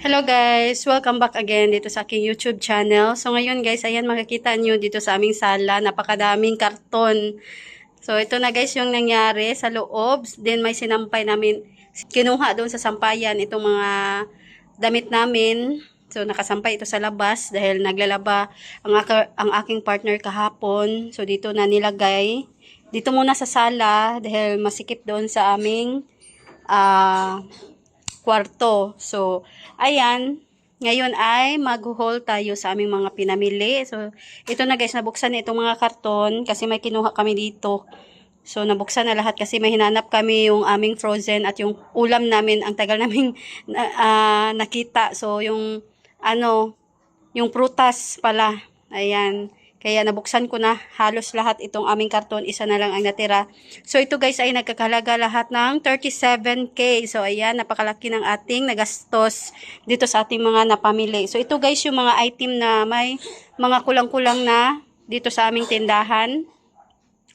Hello guys! Welcome back again dito sa aking YouTube channel. So ngayon guys, ayan makikita nyo dito sa aming sala, napakadaming karton. So ito na guys yung nangyari sa loob. Then may sinampay namin, kinuha doon sa sampayan itong mga damit namin. So nakasampay ito sa labas dahil naglalaba ang aking partner kahapon. So dito na nilagay. Dito muna sa sala dahil masikip doon sa aming kwarto. So, ayan, ngayon ay mag-haul tayo sa aming mga pinamili. So, ito na guys, nabuksan na itong mga karton kasi may kinuha kami dito. So, nabuksan na lahat kasi may hinanap kami yung aming frozen at yung ulam namin, ang tagal naming nakita. So, yung yung prutas pala. Ayan. Kaya nabuksan ko na halos lahat itong aming karton. Isa na lang ang natira. So ito guys ay nagkakalaga lahat ng 37K. So ayan, napakalaki ng ating nagastos dito sa ating mga napamili. So ito guys yung mga item na may mga kulang-kulang na dito sa aming tindahan.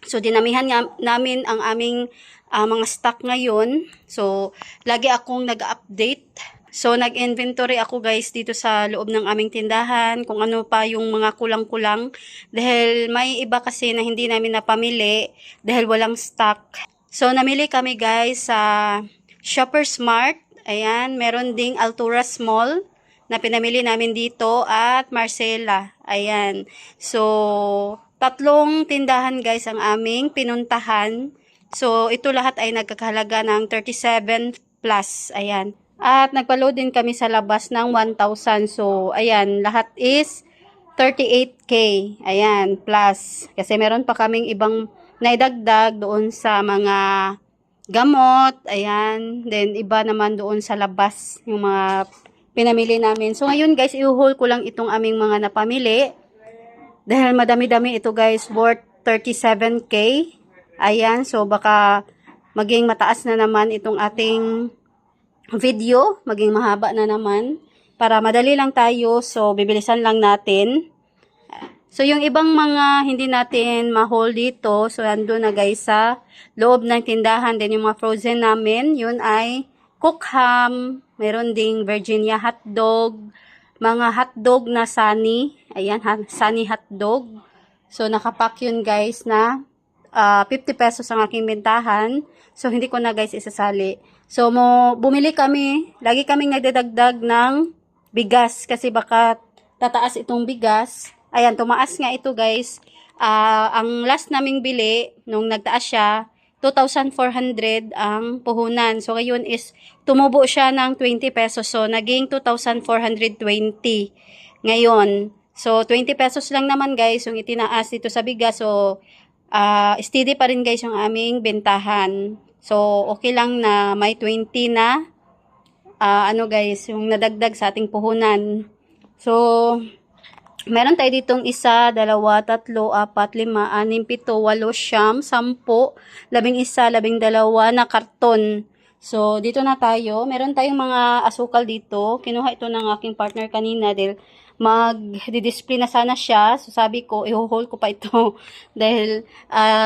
So dinamihan namin ang aming mga stock ngayon. So lagi akong nag-update. So, nag-inventory ako guys dito sa loob ng aming tindahan, kung ano pa yung mga kulang-kulang. Dahil may iba kasi na hindi namin napamili dahil walang stock. So, namili kami guys sa Shoppers Mart. Ayan, meron ding Altura Mall na pinamili namin dito at Marcela. Ayan. So, tatlong tindahan guys ang aming pinuntahan. So, ito lahat ay nagkakahalaga ng 37 plus. Ayan. At nagpa-load din kami sa labas ng 1,000. So, ayan, lahat is 38K. Ayan, plus. Kasi meron pa kaming ibang naidagdag doon sa mga gamot. Ayan. Then, iba naman doon sa labas yung mga pinamili namin. So, ngayon guys, i-haul ko lang itong aming mga napamili. Dahil madami-dami ito guys, worth 37K. Ayan, so baka maging mataas na naman itong ating video, maging mahaba na naman. Para madali lang tayo, so bibilisan lang natin. So yung ibang mga hindi natin ma-haul dito, so andun na guys sa loob ng tindahan. Then yung mga frozen namin, yun ay cook ham, meron ding Virginia hotdog, mga hotdog na sunny, ayan, sunny hotdog. So nakapack yun guys na 50 pesos ang aking bentahan. So hindi ko na guys isasali. So, bumili kami, lagi kaming nagdadagdag ng bigas kasi baka tataas itong bigas. Ayan, tumaas nga ito guys. Ang last naming bili, nung nagtaas siya, 2,400 ang puhunan. So, ngayon is, tumubo siya ng 20 pesos. So, naging 2,420 ngayon. So, 20 pesos lang naman guys yung itinaas dito sa bigas. So, steady pa rin guys yung aming bentahan. So, okay lang na may 20 na, guys, yung nadagdag sa ating puhunan. So, meron tayo ditong 1, 2, 3, 4, 5, 6, 7, 8, 9, 10, 11, 12 na karton. So, dito na tayo. Meron tayong mga asukal dito. Kinuha ito ng aking partner kanina dahil mag-display na sana siya. So, sabi ko, i-hold ko pa ito. Dahil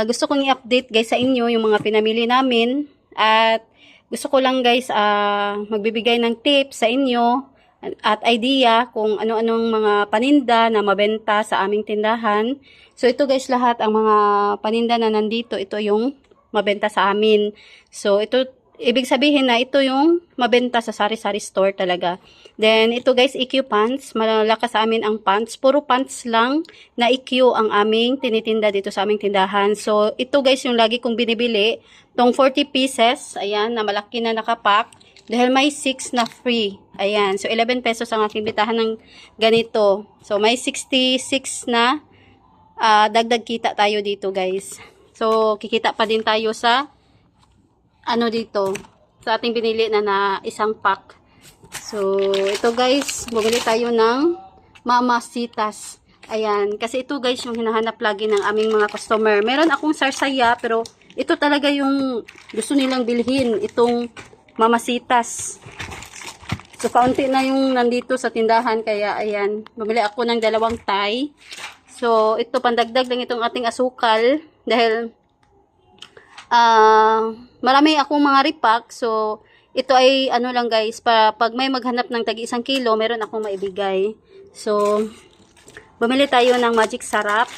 gusto kong i-update guys sa inyo yung mga pinamili namin. At gusto ko lang guys magbibigay ng tips sa inyo at idea kung ano-anong mga paninda na mabenta sa aming tindahan. So, ito guys lahat ang mga paninda na nandito. Ito yung mabenta sa amin. So, ito ibig sabihin na ito yung mabenta sa sari-sari store talaga. Then, ito guys, EQ pants. Malakas sa amin ang pants. Puro pants lang na EQ ang aming tinitinda dito sa aming tindahan. So, ito guys yung lagi kong binibili. Tong 40 pieces. Ayan, na malaki na nakapack. Dahil may 6 na free. Ayan, so 11 pesos ang aking bitahan ng ganito. So, may 66 na dagdag kita tayo dito guys. So, kikita pa din tayo sa dito, sa ating binili na isang pack. So, ito guys, bumili tayo ng mamasitas. Ayan, kasi ito guys yung hinahanap lagi ng aming mga customer. Meron akong sarsaya, pero ito talaga yung gusto nilang bilhin, itong mamasitas. So, kaunti na yung nandito sa tindahan, kaya ayan, bumili ako ng 2 Thai. So, ito pandagdag lang itong ating asukal, dahil marami akong mga repack. So, ito ay ano lang guys, pag may maghanap ng tagi 1 kilo, meron akong maibigay. So, bumili tayo ng magic sarap.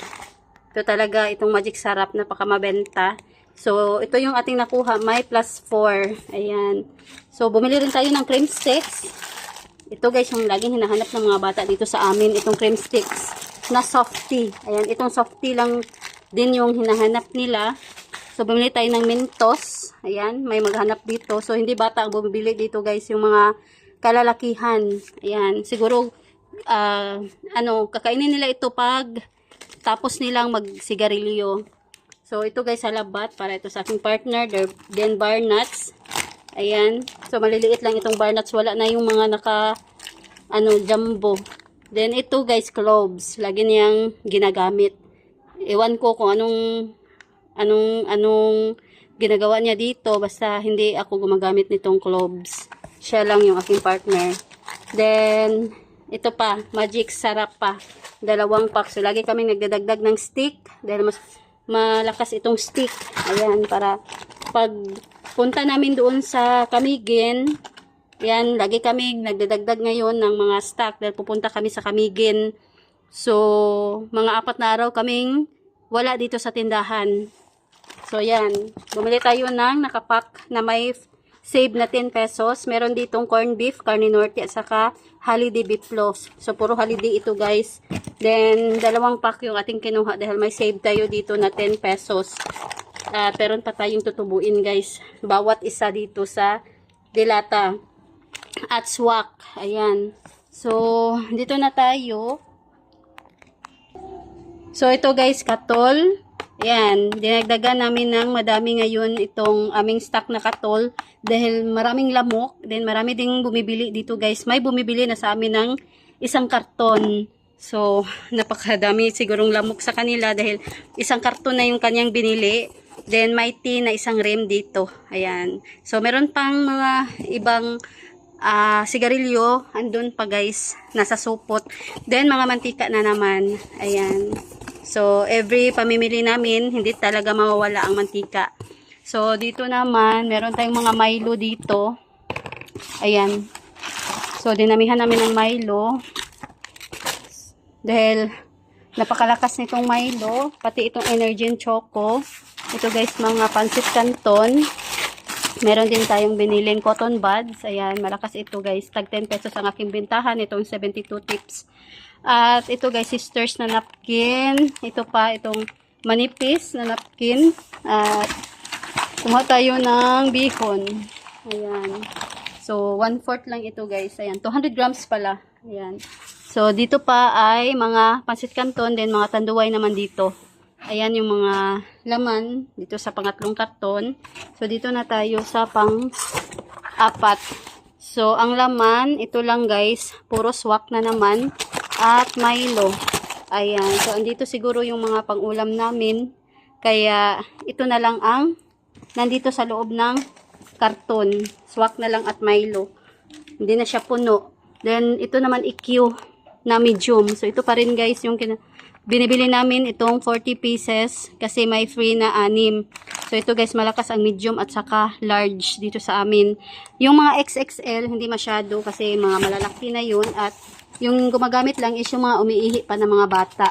Ito talaga, itong magic sarap, napakamabenta. So, ito yung ating nakuha, may +4. Ayan. So, bumili rin tayo ng cream sticks. Ito guys, yung laging hinahanap ng mga bata dito sa amin, itong cream sticks na softy. Ayan, itong softy lang din yung hinahanap nila. So, bumili tayo ng Mentos. Ayan, may maghanap dito. So, hindi bata ang bumibili dito guys, yung mga kalalakihan. Ayan, siguro, kakainin nila ito pag tapos nilang magsigarilyo. So, ito guys, halabat para ito sa aking partner. Then, bar nuts. Ayan. So, maliliit lang itong bar nuts. Wala na yung mga jumbo. Then, ito guys, cloves. Lagi niyang ginagamit. Ewan ko kung anong ginagawa niya dito. Basta, hindi ako gumagamit nitong cloves. Siya lang yung aking partner. Then, ito pa. Magic sarap pa. 2 pack. So, lagi kaming nagdadagdag ng stick. Dahil mas malakas itong stick. Ayan, para pag punta namin doon sa Camiguin, yan, lagi kami nagdadagdag ngayon ng mga stock dahil pupunta kami sa Camiguin. So, mga 4 na araw kaming wala dito sa tindahan. So, yan. Bumili tayo ng nakapack na may save na 10 pesos. Meron ditong corned beef, carne norte, at saka holiday beef loaf. So, puro holiday ito guys. Then, 2 pack yung ating kinuha dahil may save tayo dito na 10 pesos. Meron pa tayong tutubuin guys. Bawat isa dito sa Dilata at Swak. Ayan. So, dito na tayo. So, ito guys, katol. Ayan. Dinagdagan namin ng madami ngayon itong aming stock na katol. Dahil maraming lamok. Then, marami ding bumibili dito guys. May bumibili na sa amin ng 1 karton. So, napakadami sigurong lamok sa kanila dahil 1 karton na yung kanyang binili. Then, may tea na 1 rem dito. Ayan. So, meron pang mga ibang sigarilyo. Andun pa guys. Nasa supot. Then, mga mantika na naman. Ayan. So, every pamimili namin, hindi talaga mawawala ang mantika. So, dito naman, meron tayong mga Milo dito. Ayan. So, dinamihan namin ng Milo. Dahil, napakalakas nitong Milo. Pati itong Energin Choco. Ito guys, mga pansit canton. Meron din tayong biniling cotton buds. Ayan, malakas ito guys. Tag 10 pesos ang aking bintahan. Itong 72 tips. At ito guys, sisters na napkin. Ito pa, itong manipis na napkin. At kumuha tayo ng bacon. Ayan. So, 1/4 lang ito guys. Ayan, 200 grams pala. Ayan. So, dito pa ay mga pansit canton. Then, mga tanduay naman dito. Ayan yung mga laman dito sa pangatlong karton. So, dito na tayo sa pang-4. So, ang laman, ito lang guys. Puro swak na naman. At Milo. Ayan. So, andito siguro yung mga pang-ulam namin. Kaya, ito na lang ang nandito sa loob ng karton. Swak na lang at Milo. Hindi na siya puno. Then, ito naman EQ na medium. So, ito pa rin guys yung binibili namin itong 40 pieces kasi may free na 6. So, ito guys, malakas ang medium at saka large dito sa amin. Yung mga XXL, hindi masyado kasi mga malalaki na yun. At yung gumagamit lang is yung mga umiihi pa ng mga bata.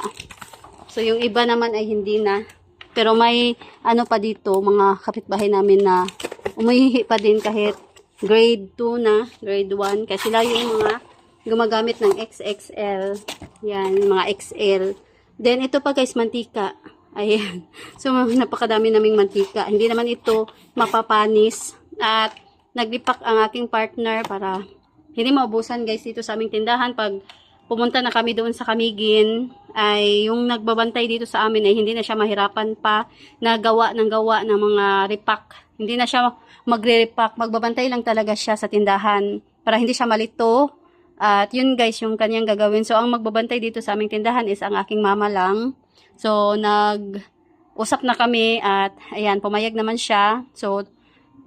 So, yung iba naman ay hindi na. Pero may ano pa dito, mga kapitbahay namin na umiihi pa din kahit grade 2 na, grade 1. Kasi sila yung mga gumagamit ng XXL. Yan, mga XL. Then, ito pa guys, mantika. Ayan. So, napakadami naming mantika. Hindi naman ito mapapanis. At, naglipak ang aking partner para hindi maubusan guys dito sa aming tindahan. Pag pumunta na kami doon sa Camiguin, ay yung nagbabantay dito sa amin ay hindi na siya mahirapan pa na gawa ng mga repack. Hindi na siya magre-repack. Magbabantay lang talaga siya sa tindahan para hindi siya malito. At yun guys, yung kanyang gagawin. So, ang magbabantay dito sa aming tindahan is ang aking mama lang. So, nag-usap na kami at ayan, pumayag naman siya. So,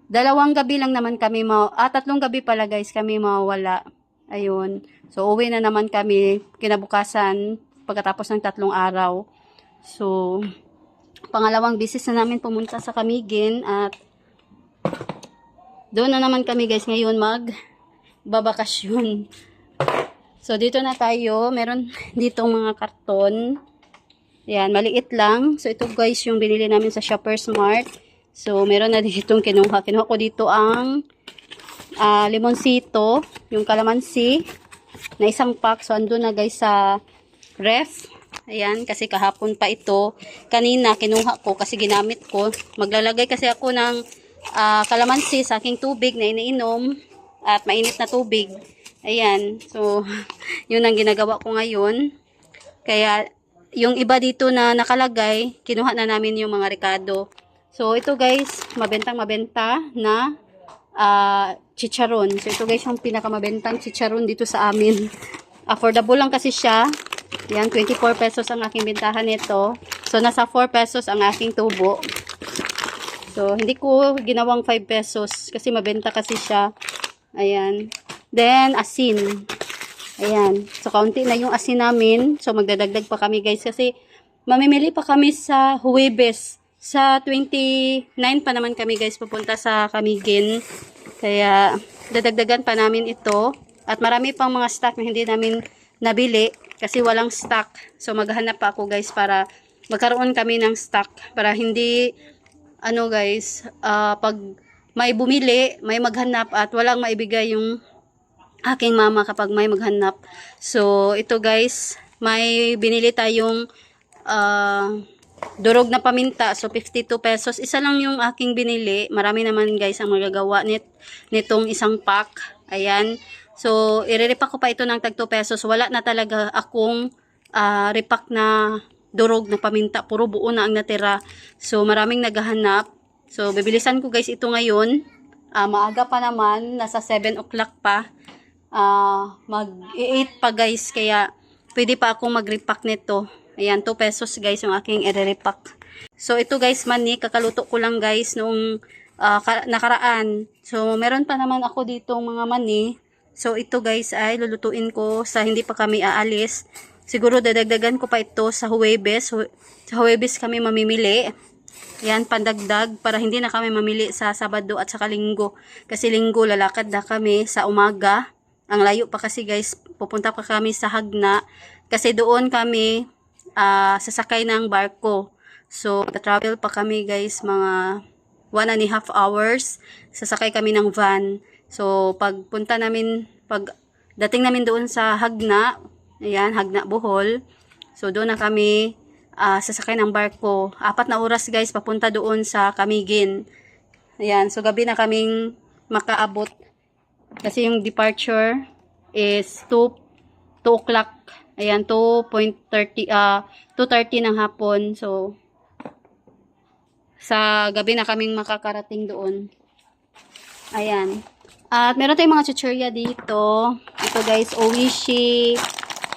2 gabi lang naman kami, 3 gabi pala guys kami mawala. Ayun. So, uwi na naman kami kinabukasan pagkatapos ng 3 araw. So, pangalawang bisis na namin pumunta sa Camiguin at doon na naman kami guys ngayon babakasyon. So, dito na tayo. Meron ditong mga karton. Yan, maliit lang. So, ito guys yung binili namin sa Shoppers Mart. So, meron na ditong kinuha. Kinuha ko dito ang limonsito, yung kalamansi, na isang pack. So, andun na guys sa ref. Ayan, kasi kahapon pa ito. Kanina, kinuha ko kasi ginamit ko. Maglalagay kasi ako ng kalamansi sa aking tubig na iniinom at mainit na tubig. Ayan, so, yun ang ginagawa ko ngayon. Kaya, yung iba dito na nakalagay, kinuha na namin yung mga Ricardo. So, ito guys, mabenta na chicharon. So, ito guys, yung pinakamabentang chicharon dito sa amin. Affordable lang kasi siya. Yan, 24 pesos ang aking bintahan nito. So, nasa 4 pesos ang aking tubo. So, hindi ko ginawang 5 pesos kasi mabenta kasi siya. Ayan. Then, asin. Ayan. So, kaunti na yung asin namin. So, magdadagdag pa kami guys kasi mamimili pa kami sa Huwebes. Sa 29 pa naman kami guys pupunta sa Camiguin. Kaya dadagdagan pa namin ito. At marami pang mga stock na hindi namin nabili kasi walang stock. So maghanap pa ako guys para magkaroon kami ng stock. Para hindi guys, pag may bumili, may maghanap at walang maibigay yung aking mama kapag may maghanap. So ito guys, may binili tayong durog na paminta. So, 52 pesos. Isa lang yung aking binili. Marami naman guys ang magagawa nitong isang pack. Ayan. So, i-repack ko pa ito ng tag 2 pesos. Wala na talaga akong repack na durog na paminta. Puro buo na ang natira. So, maraming naghahanap. So, bibilisan ko guys ito ngayon. Maaga pa naman. Nasa 7 o'clock pa. Mag-8 pa guys. Kaya, pwede pa akong mag-repack nito. Ayan, 2 pesos guys yung aking i-repack. So, ito guys, mani, kakaluto ko lang guys noong nakaraan. So, meron pa naman ako ditong mga mani. So, ito guys ay lulutuin ko sa hindi pa kami aalis. Siguro dadagdagan ko pa ito sa Huwebes. Sa Huwebes kami mamimili. Ayan, pandagdag para hindi na kami mamili sa Sabado at saka Linggo. Kasi Linggo lalakad na kami sa umaga. Ang layo pa kasi guys, pupunta pa kami sa Hagna. Kasi doon kami sasakay ng barko. So, travel pa kami guys, mga 1.5 hours. Sasakay kami ng van. So, pag dating namin doon sa Hagna, ayan, Hagna Bohol. So, doon na kami sasakay ng barko. 4 na oras guys, papunta doon sa Camiguin. Ayan, so gabi na kaming makaabot. Kasi yung departure is 2 o'clock. Ayan, 2:30 ng hapon. So, sa gabi na kaming makakarating doon. Ayan. At meron tayong mga chichirya dito. Ito guys, oishi.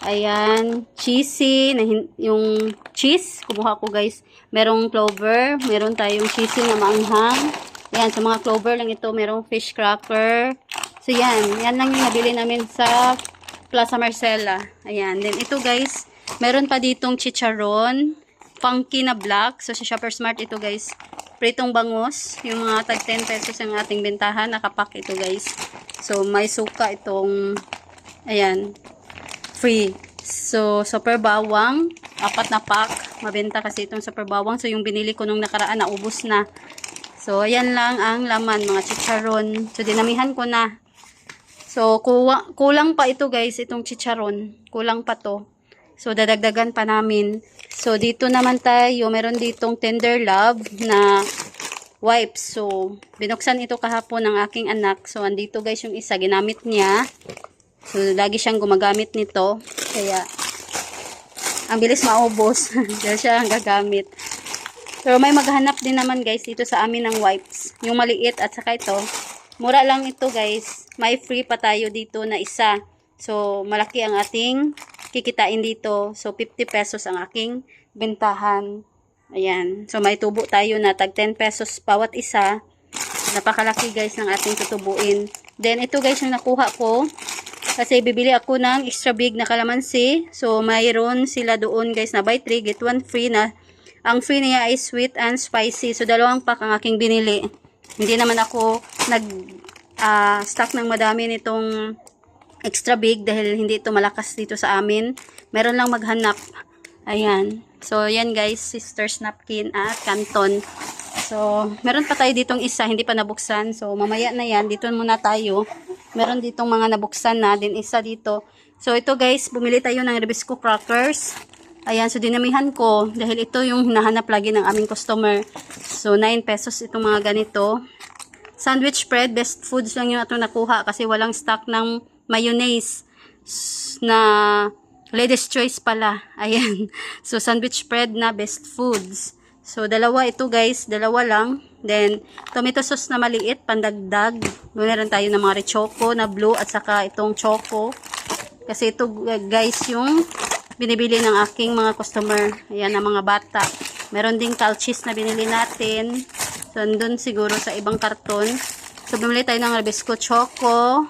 Ayan, cheesy. Yung cheese, kumuha ko guys. Merong clover. Meron tayong cheesy na maanghang. Ayan, sa mga clover lang ito. Merong fish cracker. So, yan. Yan lang yung nabili namin sa Plaza Marcela. Ayan. Then, ito guys, meron pa ditong chicharon. Funky na black. So, sa Shoppers Mart ito guys. Pritong bangus. Yung mga tag 10 pesos ang ating bentahan. Nakapak ito guys. So, may suka itong, ayan, free. So, super bawang. 4 na pack. Mabenta kasi itong super bawang. So, yung binili ko nung nakaraan, naubos na. So, ayan lang ang laman, mga chicharon. So, dinamihan ko na. So, kulang pa ito guys, itong chicharon. Kulang pa to. So, dadagdagan pa namin. So, dito naman tayo, meron ditong Tender Love na wipes. So, binuksan ito kahapon ng aking anak. So, andito guys yung isa, ginamit niya. So, lagi siyang gumagamit nito. Kaya, ang bilis maubos. Dahil siya ang gagamit. Pero may maghanap din naman guys dito sa amin ng wipes. Yung maliit at saka ito. Mura lang ito guys. May free pa tayo dito na isa. So, malaki ang ating kikitain dito. So, 50 pesos ang aking bentahan. Ayan. So, may tubo tayo na tag 10 pesos bawat isa. Napakalaki guys ng ating tutubuin. Then, ito guys yung nakuha ko. Kasi bibili ako ng extra big na kalamansi. So, mayroon sila doon guys na buy 3, get 1 free na. Ang free niya ay sweet and spicy. So, 2 pack ang aking binili. Hindi naman ako stock ng madami nitong extra big dahil hindi ito malakas dito sa amin. Meron lang maghanap. Ayan. So, yan guys, Sisters napkin at Canton. So, meron pa tayo ditong isa, hindi pa nabuksan. So, mamaya na yan. Dito muna tayo. Meron ditong mga nabuksan na, din isa dito. So, ito guys, bumili tayo ng Ribisco crackers. Ayan, so dinamihan ko dahil ito yung hinahanap lagi ng aming customer. So, 9 pesos itong mga ganito. Sandwich spread, Best Foods lang yung itong nakuha kasi walang stock ng mayonnaise na Ladies Choice pala. Ayan. So, sandwich spread na Best Foods. So, dalawa ito guys. Dalawa lang. Then, tomato sauce na maliit, pandagdag. Meron tayo ng mga Rechoco na blue at saka itong choco. Kasi ito guys yung binibili ng aking mga customer. Ayan, ang mga bata. Meron ding calchis na binili natin. So, andun siguro sa ibang karton. So, bumili tayo ng Ribisco Choco.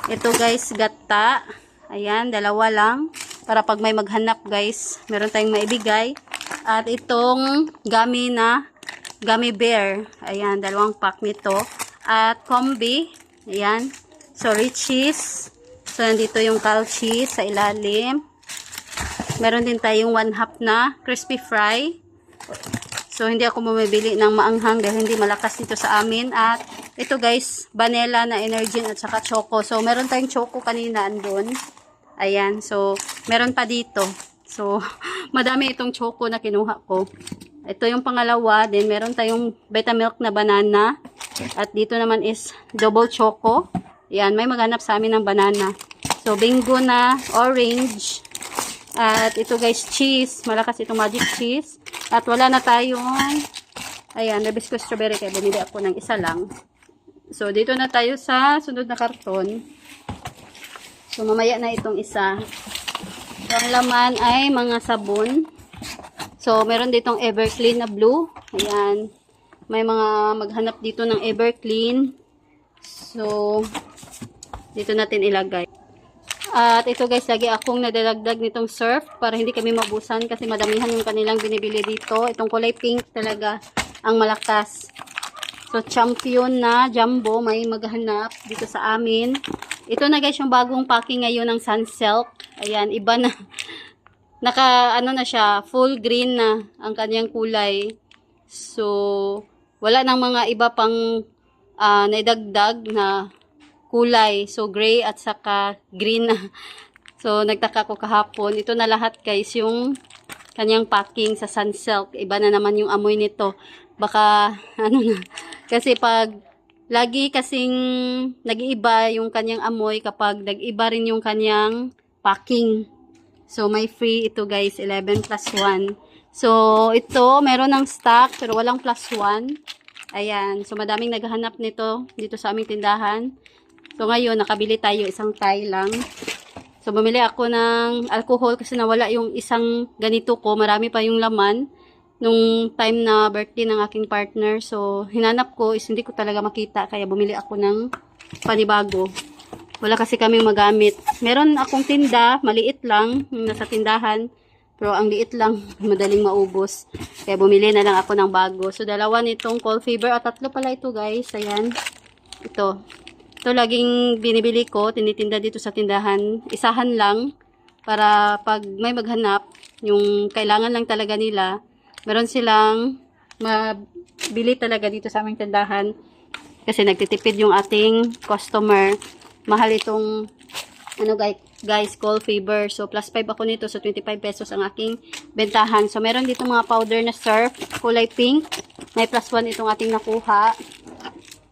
Ito guys, gata. Ayan, dalawa lang. Para pag may maghanap guys, meron tayong maibigay. At itong gummy na gummy bear. Ayan, dalawang pack nito. At combi. Ayan. So, Richies. So, nandito yung calchis sa ilalim. Meron din tayong 1/2 na crispy fry. So, hindi ako bumibili ng maanghang dahil hindi malakas dito sa amin. At ito guys, vanilla na Energin at saka choco. So, meron tayong choco kanina andun. Ayan. So, meron pa dito. So, madami itong choco na kinuha ko. Ito yung pangalawa. Then, meron tayong Vitamilk na banana. At dito naman is double choco. Ayan. May maghanap sa amin ng banana. So, bingo na orange. At ito guys, cheese. Malakas itong magic cheese. At wala na tayong, ayan, Ribisco strawberry. Kaya bumili ako ng isa lang. So, dito na tayo sa sunod na karton. So, mamaya na itong isa. So, ang laman ay mga sabon. So, meron ditong Everclean na blue. Ayan. May mga maghanap dito ng Everclean. So, dito natin ilagay. At ito guys, lagi akong nadalagdag nitong surf para hindi kami mabusan kasi madamihan yung kanilang binibili dito. Itong kulay pink talaga ang malakas. So, champion na jumbo, may maghanap dito sa amin. Ito na guys yung bagong packing ngayon ng Sunsilk. Ayan, iba na. Ano na siya, full green na ang kanyang kulay. So, wala nang mga iba pang naidagdag na kulay. So, gray at saka green na. So, nagtaka ko kahapon. Ito na lahat guys, yung kanyang packing sa Sunsilk. Iba na naman yung amoy nito. Baka, ano na. Kasi pag, lagi kasing nag-iiba yung kanyang amoy kapag nag-iba rin yung kanyang packing. So, may free ito guys, 11+1. So, ito, meron ng stock, pero walang +1. Ayan. So, madaming naghahanap nito dito sa aming tindahan. So, ngayon, nakabili tayo isang tie lang. So, bumili ako ng alcohol kasi nawala yung isang ganito ko. Marami pa yung laman nung time na birthday ng aking partner. So, hinanap ko is hindi ko talaga makita. Kaya bumili ako ng panibago. Wala kasi kaming magamit. Meron akong tinda, maliit lang, yung nasa tindahan. Pero ang liit lang, madaling maubos. Kaya bumili na lang ako ng bago. So, dalawa nitong cold fever. At tatlo pala ito guys. Ayan. Ito. Ito laging binibili ko, tinitinda dito sa tindahan. Isahan lang para pag may maghanap, yung kailangan lang talaga nila, meron silang mabili talaga dito sa aming tindahan. Kasi nagtitipid yung ating customer. Mahal itong ano guys, cold fever. So plus 5 ako nito, so 25 pesos ang aking bentahan. So meron dito mga powder na surf, kulay pink. May +1 itong ating nakuha.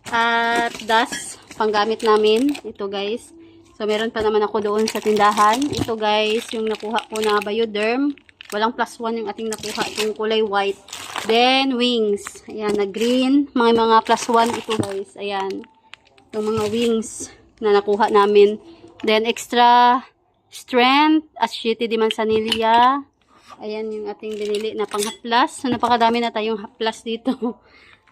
At dust panggamit namin. Ito guys. So, meron pa naman ako doon sa tindahan. Ito guys, yung nakuha ko na Bioderm. Walang +1 yung ating nakuha. Itong kulay white. Then, wings. Ayan, na green. Mga +1 ito guys. Ayan. Yung mga wings na nakuha namin. Then, extra strength. Ascieti di manzanilla. Ayan yung ating binili na pang-haplas. So, napakadami na tayong haplas dito.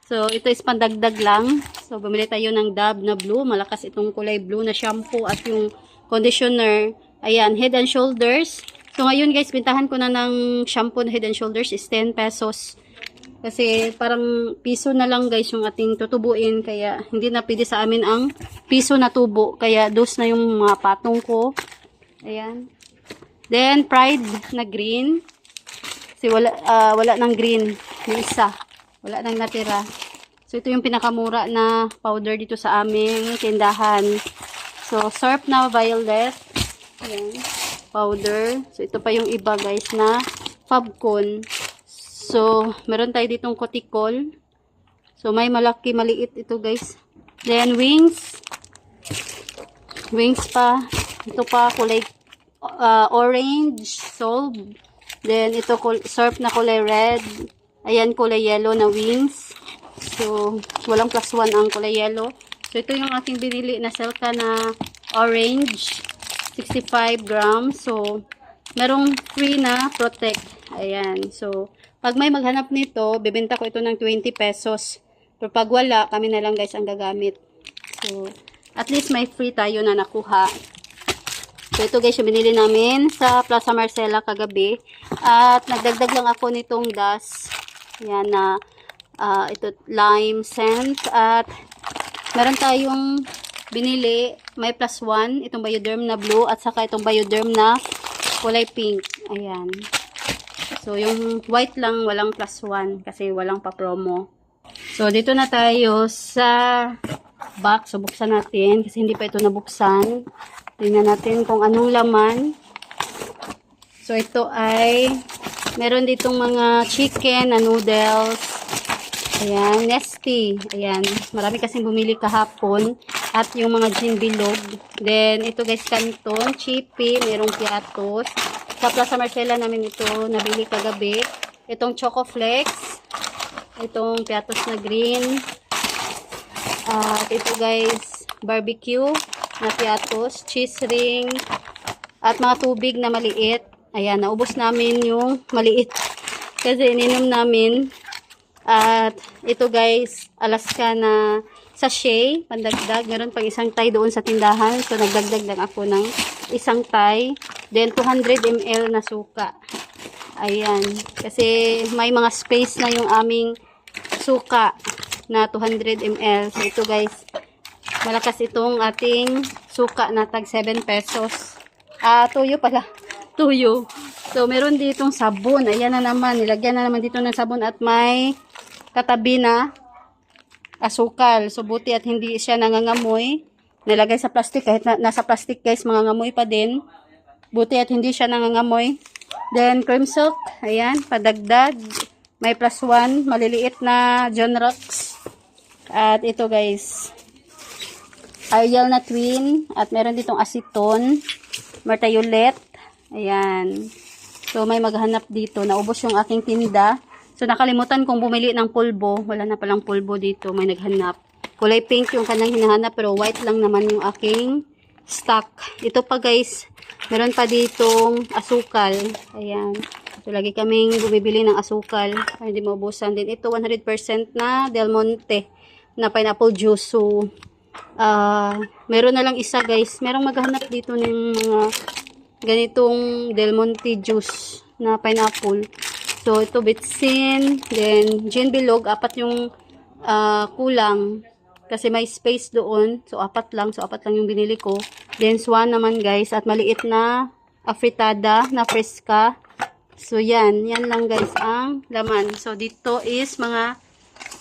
So, ito is pandagdag lang. So, bumili tayo ng Dove na blue. Malakas itong kulay blue na shampoo at yung conditioner. Ayan, Head and Shoulders. So, ngayon guys, bintahan ko na ng shampoo na Head and Shoulders is 10 pesos. Kasi parang piso na lang guys yung ating tutubuin. Kaya hindi na pwede sa amin ang piso na tubo. Kaya dos na yung mga patong ko. Ayan. Then Pride na green. Kasi wala nang green. Yung isa. Wala nang natira. So ito yung pinakamura na powder dito sa aming tindahan. So Surf na violet. Ayan. Powder. So ito pa yung iba guys na Fabcon. So meron tayo ditong Kotikol. So may malaki, maliit ito guys. Then wings. Wings pa. Ito pa kulay orange, solve. Then ito Surf na kulay red. Ayan kulay yellow na wings. So walang +1 ang kulay yellow. So ito yung aking binili na Selka na orange. 65 grams. So merong free na protect. Ayan. So pag may maghanap nito, bibenta ko ito ng 20 pesos. Pero pag wala, kami na lang guys ang gagamit. So at least may free tayo na nakuha. So ito guys yung binili namin sa Plaza Marcela kagabi. At nagdagdag lang ako nitong dust. Yan na ito lime scent. At meron tayong binili. May +1. Itong Bioderm na blue. At saka itong Bioderm na kulay pink. Ayan. So yung white lang walang +1. Kasi walang pa promo. So dito na tayo sa box. So buksan natin. Kasi hindi pa ito nabuksan. Tingnan natin kung anong laman. So ito ay meron ditong mga chicken na noodles. Ayan, Nesty. Ayan, marami kasing bumili kahapon. At yung mga gin bilog. Then ito guys, Canton, Chippy, merong piatos. Sa Plaza Marcela namin ito nabili kagabi. Itong Choco Flakes. Itong piatos na green. At ito guys, barbecue na piatos, cheese ring, at mga tubig na maliit. Ayan, naubos namin yung maliit kasi ininom namin. At ito guys, Alaska na sachet, pandagdag. Meron pang isang Thai doon sa tindahan. So nagdagdag lang ako ng isang Thai. Then 200 ml na suka. Ayan, kasi may mga space na yung aming suka na 200 ml. So ito guys, malakas itong ating suka na tag 7 pesos. Tuyo pala. Tuyo. So, meron ditong sabon. Ayan na naman. Nilagyan na naman dito ng sabon at may katabi na asukal. So, buti at hindi siya nangangamoy. Nilagay sa plastic. Kahit nasa plastic guys, mangangamoy pa din. Buti at hindi siya nangangamoy. Then, cream silk. Ayan, padagdag. May +1. Maliliit na John Rocks. At ito guys, Ariel na twin. At meron ditong aceton. Martayulet. Ayan. So, may maghanap dito. Naubos yung aking tinda. So, nakalimutan kong bumili ng pulbo. Wala na palang pulbo dito. May naghanap. Kulay pink yung kanyang hinahanap. Pero white lang naman yung aking stock. Ito pa guys. Meron pa ditong asukal. Ayan. So, lagi kaming bumibili ng asukal. Para hindi maubusan din. Ito 100% na Del Monte na pineapple juice. So, meron na lang isa guys. Merong maghanap dito ng mga ganitong Del Monte juice na pineapple. So ito bitsin, then gin bilog, 4 yung kulang kasi may space doon. So 4 lang, yung binili ko. Then swan naman guys, at maliit na afritada na fresca. So yan lang guys ang laman. So dito is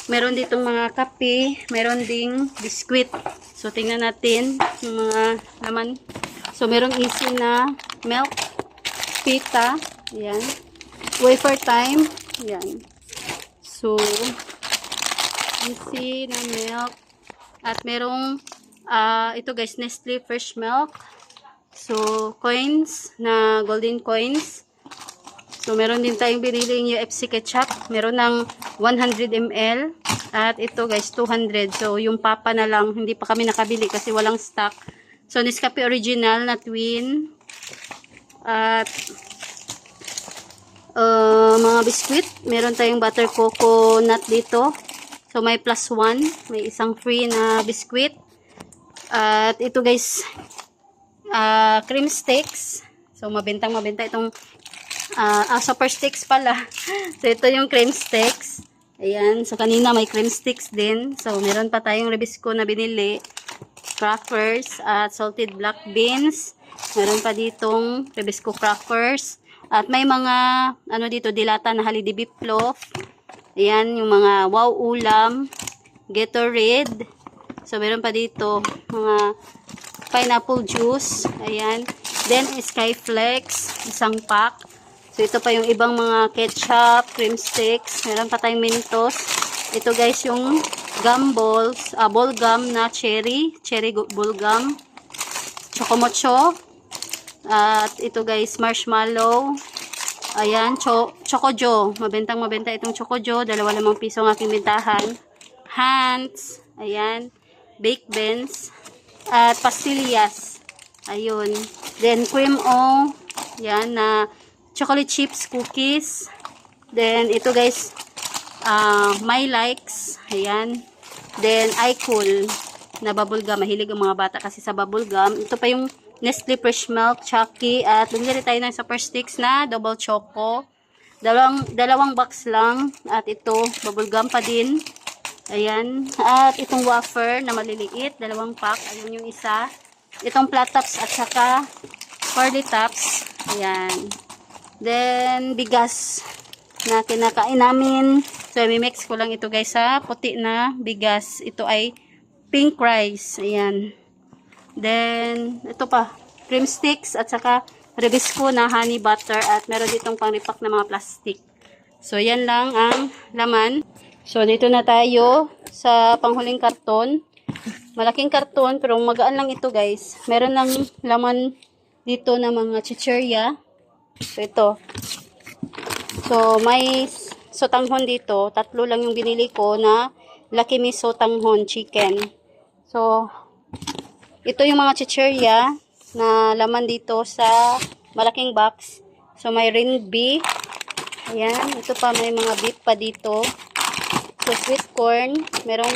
meron ditong mga kape, meron ding biskwit. So, tingnan natin yung mga laman. So, merong easy na milk, pita, ayan. Wafer time, ayan. So, easy na milk. At merong, ito guys, Nestle fresh milk. So, coins na golden coins. So, meron din tayong biniling UFC ketchup. Meron ng 100 ml. At ito guys, 200. So, yung papa na lang. Hindi pa kami nakabili kasi walang stock. So, Nescafe Original na twin. At mga biskuit. Meron tayong butter coconut dito. So, may +1. May isang free na biskuit. At ito guys, cream sticks. So, mabenta itong super sticks pala. So, ito yung cream sticks. Ayan. So, kanina may cream sticks din. So, meron pa tayong Ribisco na binili. Crackers at salted black beans. Meron pa ditong Ribisco crackers. At may mga, ano dito, dilata na holiday beef loaf. Ayan, yung mga wow ulam. Gatorade. So, meron pa dito mga pineapple juice. Ayan. Then, Skyflex. Isang pack. So, ito pa yung ibang mga ketchup, cream sticks. Meron pa tayong Mentos. Ito guys yung gum balls, ball gum na cherry ball gum. Chocomocho. At ito guys, marshmallow. Ayan, Chocojo. Mabenta itong Chocojo. 2 piso ang aking bentahan. Hands. Ayan. Baked beans. At pastillas. Ayun. Then, cream o. Yan, na chocolate chips, cookies. Then, ito guys, My Likes. Ayan. Then, iCool na bubblegum. Mahilig ang mga bata kasi sa bubblegum. Ito pa yung Nestle Fresh Milk, Chucky. At bumili tayo ng Super Sticks na double choco. Dalawang box lang. At ito, bubblegum pa din. Ayan. At itong wafer na maliliit. 2 pack. Ayun yung isa. Itong flat tops at saka curly tops. Ayan. Then, bigas na kinakain namin. So, mimix ko lang ito guys sa puti na bigas. Ito ay pink rice. Ayan. Then, ito pa. Cream sticks at saka Ribisco na honey butter. At meron ditong pang-repack na mga plastic. So, yan lang ang laman. So, dito na tayo sa panghuling karton. Malaking karton, pero magaan lang ito guys. Meron ng laman dito na mga chichirya. So, ito. So, may sotanghon dito. 3 lang yung binili ko na Lucky Me sotanghon chicken. So, ito yung mga chichirya na laman dito sa malaking box. So, may ring beef. Ayan. Ito pa, may mga beef pa dito. So, sweet corn. Merong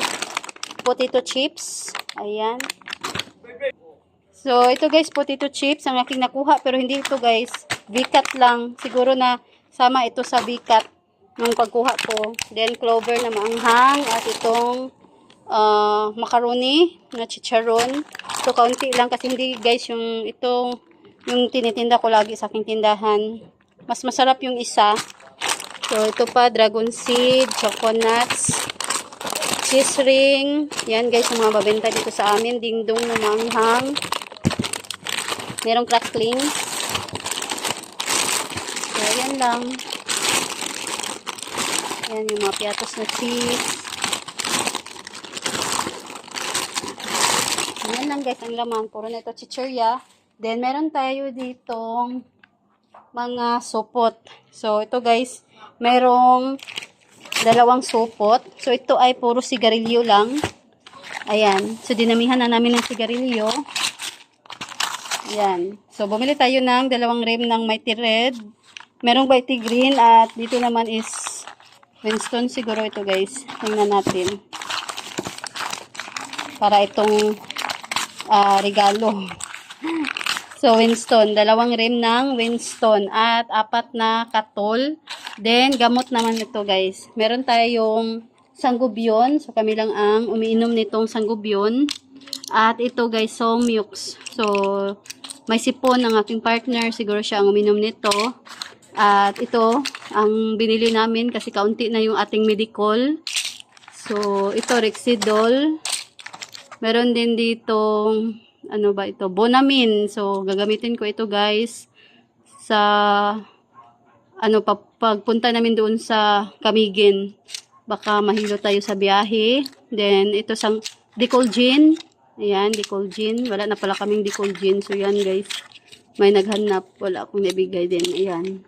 potato chips. Ayan. So, ito guys, potato chips ang aking nakuha. Pero hindi ito guys. Bikat lang. Siguro na sama ito sa bikat nung pagkuha ko. Then, clover na maanghang. At itong macaroni na chicharon. Ito, kaunti lang. Kasi hindi guys, yung tinitinda ko lagi sa aking tindahan. Mas masarap yung isa. So, ito pa, dragon seed, coconuts, cheese ring. Yan guys, yung mga babenta dito sa amin. Dingdong na maanghang. Merong crackling. So, yan lang. Yan yung mga piatos na cheese. Yan lang guys, ang laman. Puro na ito chichirya. Then, meron tayo ditong mga supot. So, ito guys, merong 2 supot. So, ito ay puro sigarilyo lang. Ayan. So, dinamihan na namin ng sigarilyo. Ayan. So, bumili tayo ng 2 rem ng Mighty Red. Merong Mighty Green at dito naman is Winston siguro ito guys. Tingnan natin. Para itong regalo. So, Winston. 2 rem ng Winston at 4 na Katol. Then, gamot naman ito guys. Meron tayong sanggubyon. So, kami lang ang umiinom nitong sanggubyon. At ito guys, Somyux. So, may sipon ng aking partner. Siguro siya ang uminom nito. At ito, ang binili namin kasi kaunti na yung ating medical. So, ito, Rexidol. Meron din dito, ano ba ito? Bonamin. So, gagamitin ko ito guys sa, pagpunta namin doon sa Camiguin. Baka mahilo tayo sa biyahe. Then, ito sang Decolgin. Ayan, Decolgin. Wala na pala kaming Decolgin. So, yan guys. May naghanap. Wala akong nabigay din. Ayan.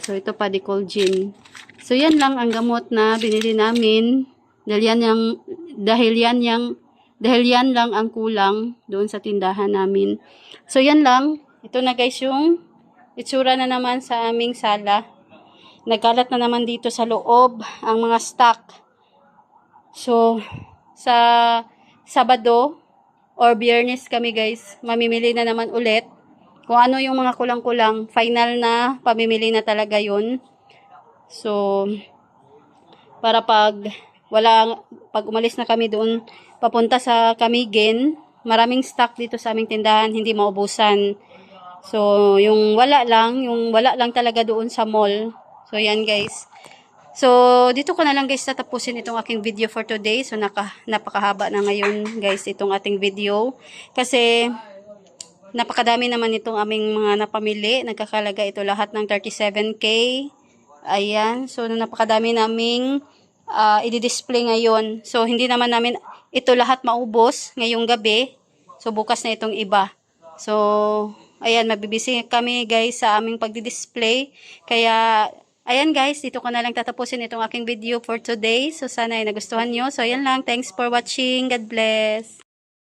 So, ito pa Decolgin. So, yan lang ang gamot na binili namin. Dahil yan lang ang kulang doon sa tindahan namin. So, yan lang. Ito na guys yung itsura na naman sa aming sala. Nagkalat na naman dito sa loob ang mga stock. So, sa Sabado or Biyernes kami guys, mamimili na naman ulit. Kung ano yung mga kulang-kulang, final na pamimili na talaga yun. So, para pag umalis na kami doon papunta sa Camiguin, maraming stock dito sa aming tindahan, hindi maubusan. So, yung wala lang talaga doon sa mall. So, yan guys. So, dito ko na lang guys tatapusin itong aking video for today. So, napakahaba na ngayon guys itong ating video. Kasi, napakadami naman itong aming mga napamili. Nagkakalaga ito lahat ng 37K. Ayan. So, napakadami naming i-display ngayon. So, hindi naman namin ito lahat maubos ngayong gabi. So, bukas na itong iba. So, ayan, mabibisi kami guys sa aming pagdi-display. Kaya, ayan guys, dito ko na lang tatapusin itong aking video for today. So, sana ay nagustuhan nyo. So, ayan lang. Thanks for watching. God bless.